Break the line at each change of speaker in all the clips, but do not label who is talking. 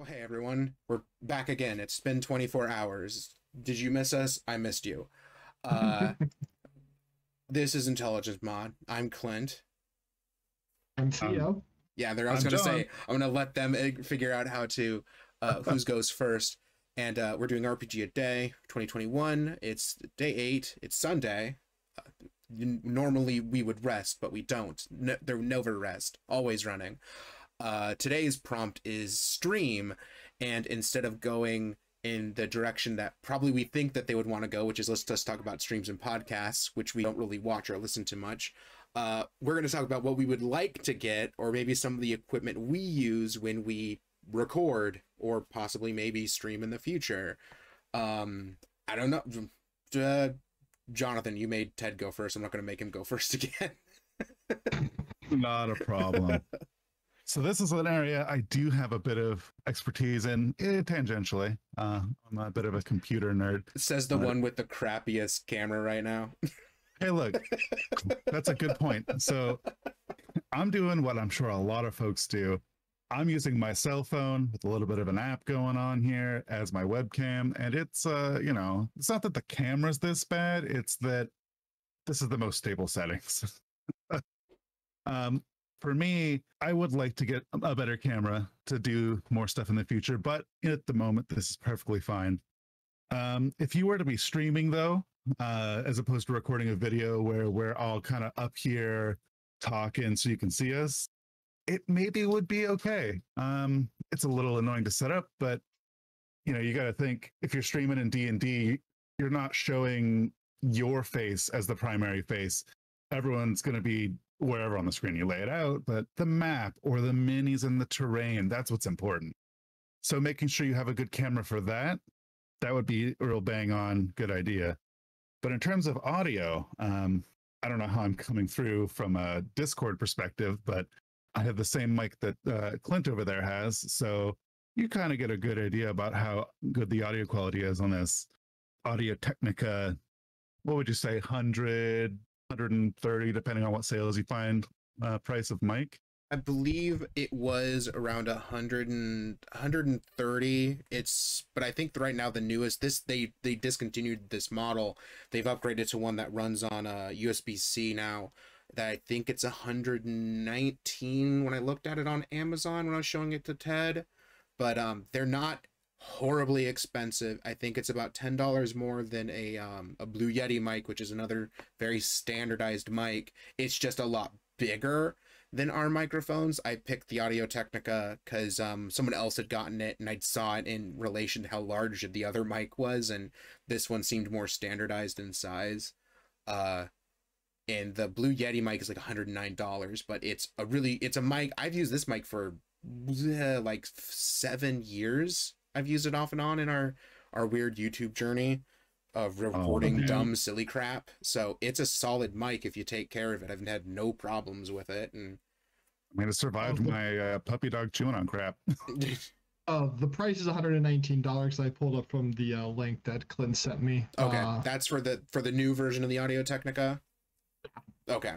Well, hey everyone, we're back again. It's been 24 hours. Did you miss us? I missed you. Uh, this is Intelligence Mod. I'm Clint.
I'm Theo.
Yeah, I was
I'm
gonna
John.
say I'm gonna let them figure out how to whose goes first. And we're doing RPG a Day 2021. It's day 8. It's Sunday. Normally we would rest, but we don't. No, there never rest. Always running. Today's prompt is stream, and instead of going in the direction that probably we think that they would want to go, which is let's just talk about streams and podcasts, which we don't really watch or listen to much, we're going to talk about what we would like to get, or maybe some of the equipment we use when we record, or possibly maybe stream in the future. I don't know. Jonathan, you made Ted go first. I'm not going to make him go first again.
Not a problem. So this is an area I do have a bit of expertise in, tangentially. I'm a bit of a computer nerd.
Says the one with the crappiest camera right now.
Hey, look, that's a good point. So I'm doing what I'm sure a lot of folks do. I'm using my cell phone with a little bit of an app going on here as my webcam. And it's, it's not that the camera's this bad. It's that this is the most stable settings. For me, I would like to get a better camera to do more stuff in the future, but at the moment, this is perfectly fine. If you were to be streaming, though, as opposed to recording a video where we're all kind of up here talking so you can see us, it maybe would be okay. It's a little annoying to set up, but you got to think if you're streaming in D&D, you're not showing your face as the primary face. Everyone's going to be wherever on the screen you lay it out, but the map or the minis and the terrain, that's what's important. So making sure you have a good camera for that, that would be a real bang on good idea. But in terms of audio, I don't know how I'm coming through from a Discord perspective, but I have the same mic that Clint over there has. So you kind of get a good idea about how good the audio quality is on this Audio Technica. What would you say, 130, depending on what sales you find, price of mic?
I believe it was around 130. But I think right now the newest, they discontinued this model. They've upgraded to one that runs on USB-C now. That I think it's 119 when I looked at it on Amazon when I was showing it to Ted. But they're not horribly expensive. I think it's about $10 more than a Blue Yeti mic, which is another very standardized mic. It's just a lot bigger than our microphones. I picked the Audio Technica because someone else had gotten it, and I saw it in relation to how large the other mic was, and this one seemed more standardized in size. And the Blue Yeti mic is like $109, but it's a mic. I've used this mic for like 7 years. I've used it off and on in our weird YouTube journey of reporting dumb, silly crap. So it's a solid mic if you take care of it. I've had no problems with it. And
I mean, it survived my puppy dog chewing on crap.
The price is $119. I pulled up from the link that Clint sent me.
Okay, that's for the new version of the Audio Technica. Okay.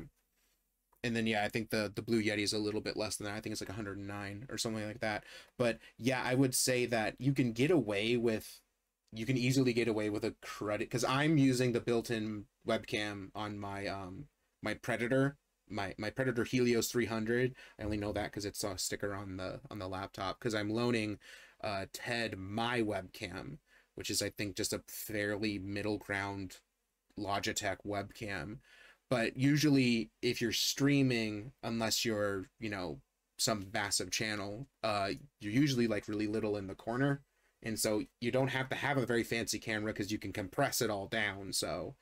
And then, yeah, I think the Blue Yeti is a little bit less than that. I think it's like 109 or something like that. But yeah, I would say that you can easily get away with a credit, because I'm using the built-in webcam on my my Predator, my Predator Helios 300. I only know that because it's a sticker on the laptop, because I'm loaning Ted my webcam, which is I think just a fairly middle ground Logitech webcam. But usually if you're streaming, unless you're, some massive channel, you're usually like really little in the corner. And so you don't have to have a very fancy camera because you can compress it all down. So,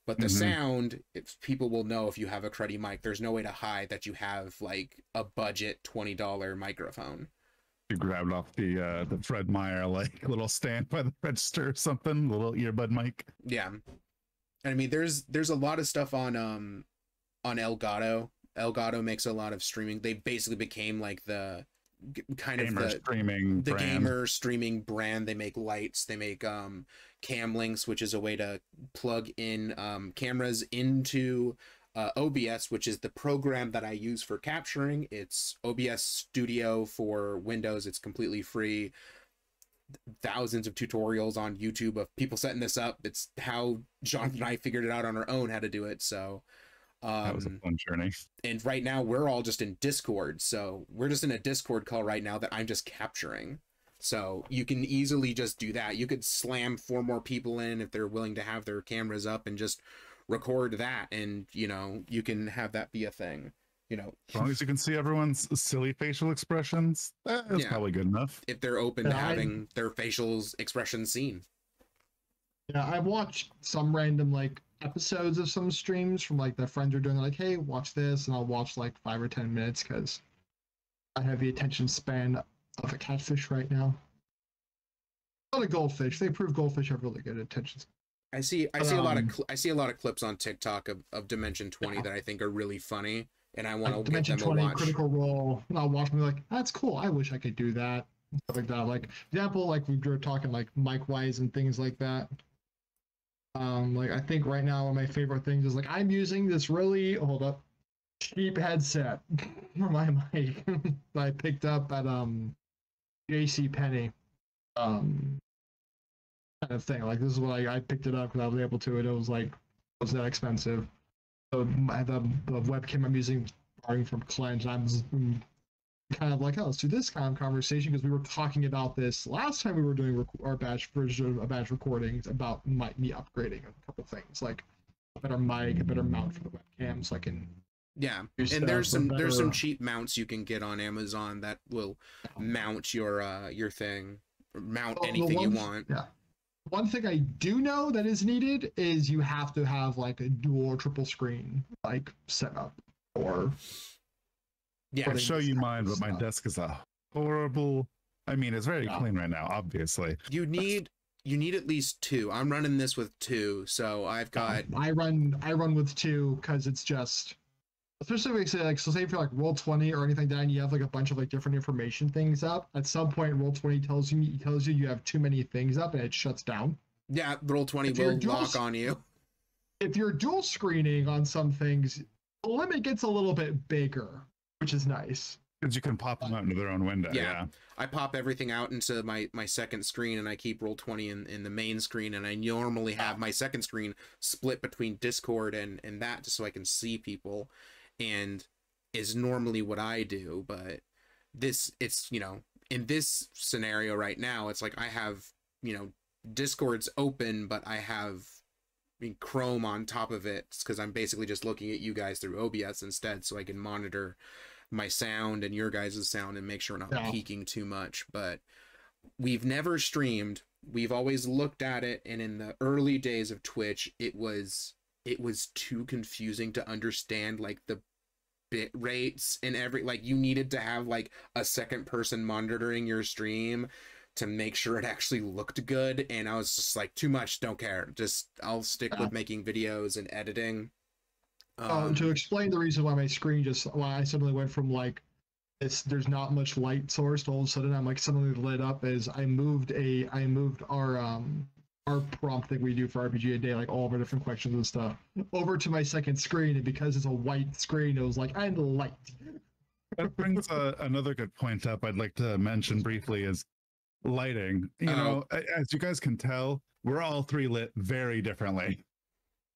but the sound, if people will know if you have a cruddy mic, there's no way to hide that you have like a budget $20 microphone.
You grabbed off the Fred Meyer like little stand by the register or something, little earbud mic.
Yeah. I mean, there's a lot of stuff on Elgato. Elgato makes a lot of streaming. They basically became like the kind of the gamer streaming brand. They make lights. They make cam links, which is a way to plug in cameras into OBS, which is the program that I use for capturing. It's OBS Studio for Windows. It's completely free. Thousands of tutorials on YouTube of people setting this up. It's how Jonathan and I figured it out on our own how to do it. So
that was a fun journey.
And right now we're all just in Discord. So we're just in a Discord call right now that I'm just capturing. So you can easily just do that. You could slam 4 more people in if they're willing to have their cameras up and just record that. And, you know, you can have that be a thing, you know.
As long as you can see everyone's silly facial expressions, that's probably good enough.
If they're open to having their facial expressions seen.
Yeah, I've watched some random, like, episodes of some streams from, like, their friends are doing, like, hey, watch this, and I'll watch, like, 5 or 10 minutes, because I have the attention span of a catfish right now. Not a goldfish. They prove goldfish have really good attention.
I see a lot of clips on TikTok of Dimension 20 that I think are really funny, and I want to get them a watch.
Critical Role. And I'll watch me like, that's cool. I wish I could do that. Stuff like that. Like example, like we were talking like mic wise and things like that. Like I think right now one of my favorite things is like I'm using this really cheap headset for my mic that I picked up at JC Penney. Kind of thing. Like this is what I picked it up because I was able to, and it was like it was that expensive. So the webcam I'm using, borrowing from Clint, I'm kind of like, oh, let's do this kind of conversation because we were talking about this last time we were doing our batch version of batch recordings about me upgrading a couple things like a better mic, a better mount for the webcam, so I can.
Yeah, and there's some cheap mounts you can get on Amazon that will mount your thing, mount anything you want.
Yeah. One thing I do know that is needed is you have to have like a dual or triple screen like setup or.
Yeah, I'll show you mine, but my desk is a horrible. I mean, it's very clean right now, obviously.
You need at least 2. I'm running this with 2, so I've got.
I run with 2 because it's just. Especially if like so say if you're like Roll20 or anything like that and you have like a bunch of like different information things up, at some point Roll20 tells you you have too many things up and it shuts down.
Yeah, Roll20 will lock on you.
If you're dual screening on some things, the limit gets a little bit bigger, which is nice.
Because you can pop them out into their own window. Yeah.
I pop everything out into my second screen and I keep Roll20 in the main screen, and I normally have my second screen split between Discord and that just so I can see people. And is normally what I do, but it's you know, in this scenario right now, it's like I have, you know, Discord's open, but I have Chrome on top of it because I'm basically just looking at you guys through OBS instead, so I can monitor my sound and your guys' sound and make sure we're not peaking too much. But we've never streamed. We've always looked at it, and in the early days of Twitch, it was too confusing to understand like the bit rates and you needed to have like a second person monitoring your stream to make sure it actually looked good, and I was just like, too much, don't care, just I'll stick with making videos and editing.
To explain the reason why my screen why I suddenly went from like there's not much light source to all of a sudden I'm like suddenly lit up is I moved our prompt that we do for RPGaDay, like all of our different questions and stuff, over to my second screen, and because it's a white screen, it was like, and light.
That brings another good point up I'd like to mention briefly is lighting. You know, as you guys can tell, we're all 3 lit very differently.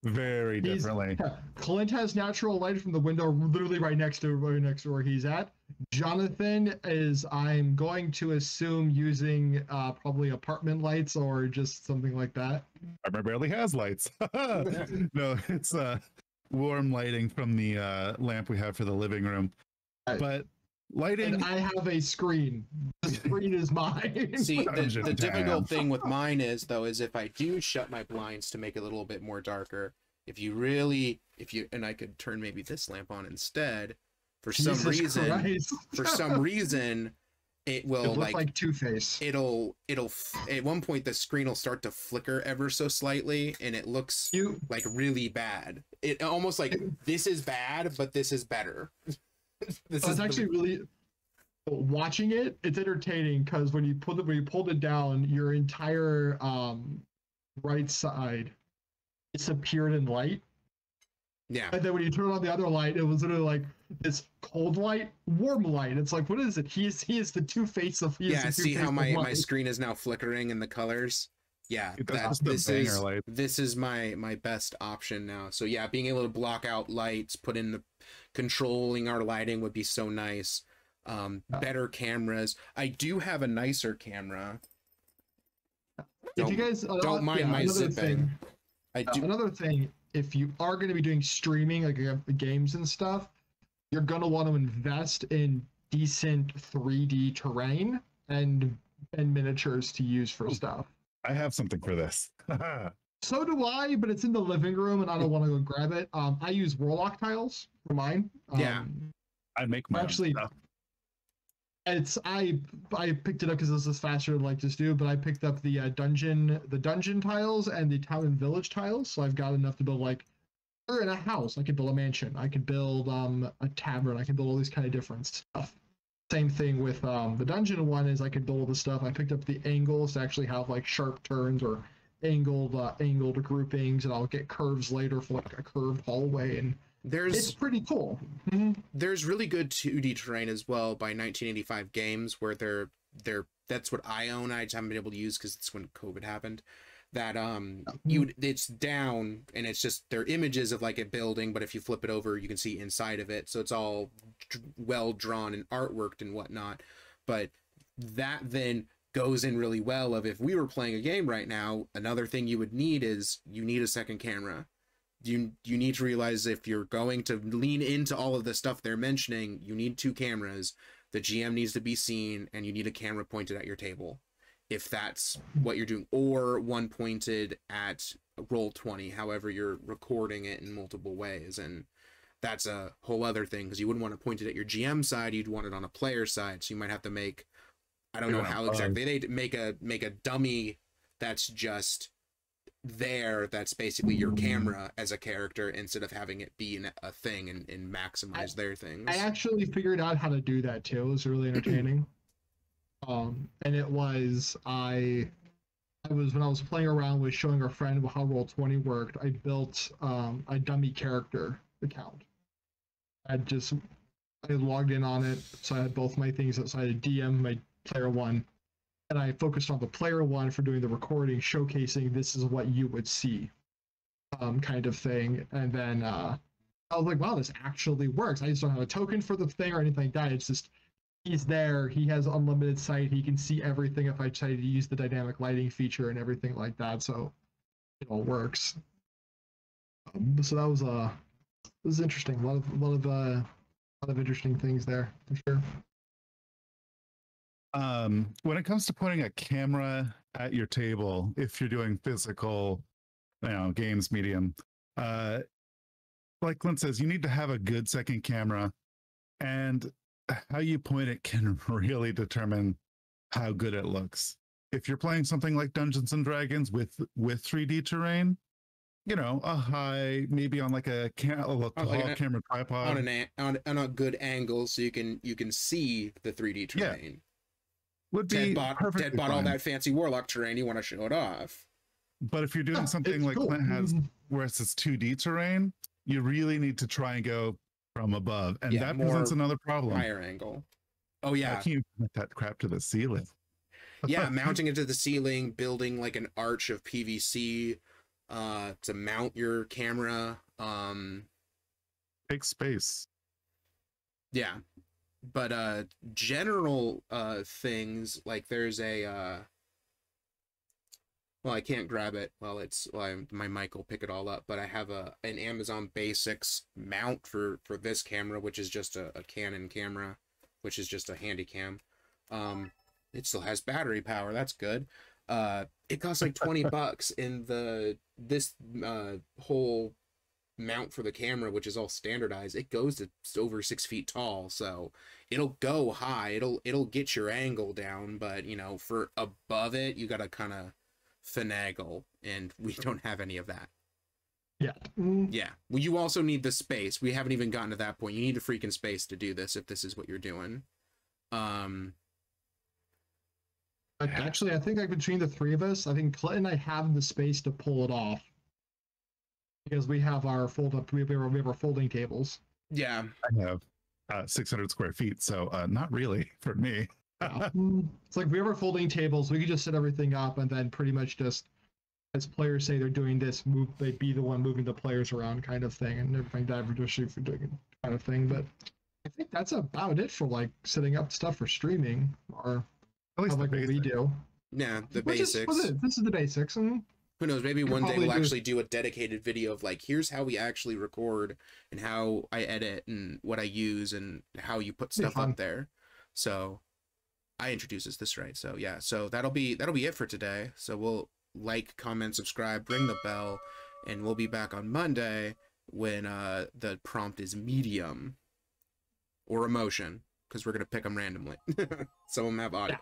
Very differently.
Clint has natural light from the window literally right next to where he's at. Jonathan is, I'm going to assume, using probably apartment lights or just something like that.
Apartment barely has lights. No, it's warm lighting from the lamp we have for the living room. But lighting...
And I have a screen. The screen is mine.
See, the difficult thing with mine is if I do shut my blinds to make it a little bit more darker, and I could turn maybe this lamp on instead, for some reason, it will
like Two-Face.
It'll at one point the screen will start to flicker ever so slightly, and it looks like really bad. It almost like this is bad, but this is better.
It's actually really watching it. It's entertaining because when you pulled it down, your entire right side disappeared in light.
Yeah.
And then when you turn on the other light, it was literally like this cold light, warm light. It's like, what is it? He is the two face of
Yeah, see how my screen is now flickering in the colors? Yeah, this is my best option now. So yeah, being able to block out lights, put in the controlling our lighting would be so nice. Better cameras. I do have a nicer camera.
If you guys
don't mind my zipping.
Another thing, if you are going to be doing streaming, like games and stuff, you're going to want to invest in decent 3D terrain and miniatures to use for stuff.
I have something for this.
So do I, but it's in the living room and I don't want to go grab it. I use Warlock tiles for mine.
Yeah.
I make my
actually
own stuff.
I picked it up because this is faster than like just do, but I picked up the dungeon tiles and the town and village tiles, so I've got enough to build like in a house. I could build a mansion, I could build a tavern, I can build all these kind of different stuff. Same thing with the dungeon one is I could build all the stuff. I picked up the angles to actually have like sharp turns or angled groupings, and I'll get curves later for like a curved hallway, and it's pretty cool.
There's really good 2D terrain as well by 1985 Games, where that's what I own. I just haven't been able to use because it's when COVID happened. That it's down and it's just they're images of like a building, but if you flip it over, you can see inside of it. So it's all well drawn and artworked and whatnot. But that then goes in really well of if we were playing a game right now, another thing you would need is you need a second camera. You need to realize if you're going to lean into all of the stuff they're mentioning, you need two cameras. The GM needs to be seen, and you need a camera pointed at your table, if that's what you're doing, or one pointed at Roll20, however you're recording it in multiple ways. And that's a whole other thing, because you wouldn't want to point it at your GM side, you'd want it on a player side. So you might have to make, I don't know how exactly, they'd make a dummy that's just there, that's basically your camera as a character, instead of having it be a thing and maximize their things.
I actually figured out how to do that too. It was really entertaining. And it was when I was playing around with showing our friend how Roll20 worked, I built a dummy character account. I logged in on it, so I had both my things. So I had DM, my player one, and I focused on the player one for doing the recording, showcasing this is what you would see, kind of thing. And then I was like, wow, this actually works. I just don't have a token for the thing or anything like that. It's just he's there. He has unlimited sight. He can see everything if I try to use the dynamic lighting feature and everything like that. So it all works. So that was interesting. A lot of interesting things there for sure.
When it comes to putting a camera at your table, if you're doing physical, games medium, like Clint says, you need to have a good second camera, and how you point it can really determine how good it looks. If you're playing something like Dungeons and Dragons with 3D terrain, a high, maybe on like a tall camera tripod
on a good angle, so you can see the 3D terrain.
Yeah. Would be
Dead bought all that fancy warlock terrain. You want to show it off.
But if you're doing something like Clint has, where it's 2D terrain, you really need to try and go from above, and that presents another problem.
Higher angle. Oh yeah,
how can you put that crap to the ceiling?
Yeah, mounting it to the ceiling, building like an arch of PVC to mount your camera.
Takes space.
Yeah. But general things, like there's a well, I can't grab it. My mic will pick it all up, but I have an Amazon Basics mount for this camera, which is just a Canon camera, which is just a Handycam. It still has battery power. That's good. It costs like $20, and this whole mount for the camera, which is all standardized, it goes to over 6 feet tall, so it'll go high, it'll get your angle down, but for above it you gotta kind of finagle, and we don't have any of that. Yeah, well, you also need the space. We haven't even gotten to that point. You need the freaking space to do this if this is what you're doing.
Actually, I think like between the three of us, I think Clint and I have the space to pull it off. because we have our fold up. We have our folding tables.
Yeah.
I have 600 square feet, so not really for me.
Yeah. It's like we have our folding tables. We can just set everything up and then pretty much just, as players say they're doing this, move. They be the one moving the players around, kind of thing, and everything divergent for doing it, kind of thing. But I think that's about it for like setting up stuff for streaming, or
At least
like what we do.
Yeah, the
Which
basics.
This is the basics, and
Who knows? Maybe
We'll
one day
probably
we'll
do-
actually do a dedicated video of like, here's how we actually record and how I edit and what I use and how you put
Be
stuff
fun.
up there. So I introduces this right. So yeah, so that'll be it for today. So we'll like, comment, subscribe, ring the bell, and we'll be back on Monday when the prompt is medium or emotion, because we're gonna pick them randomly. Some of them have audio,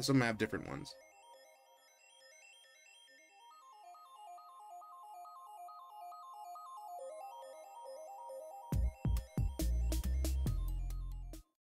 some have different ones.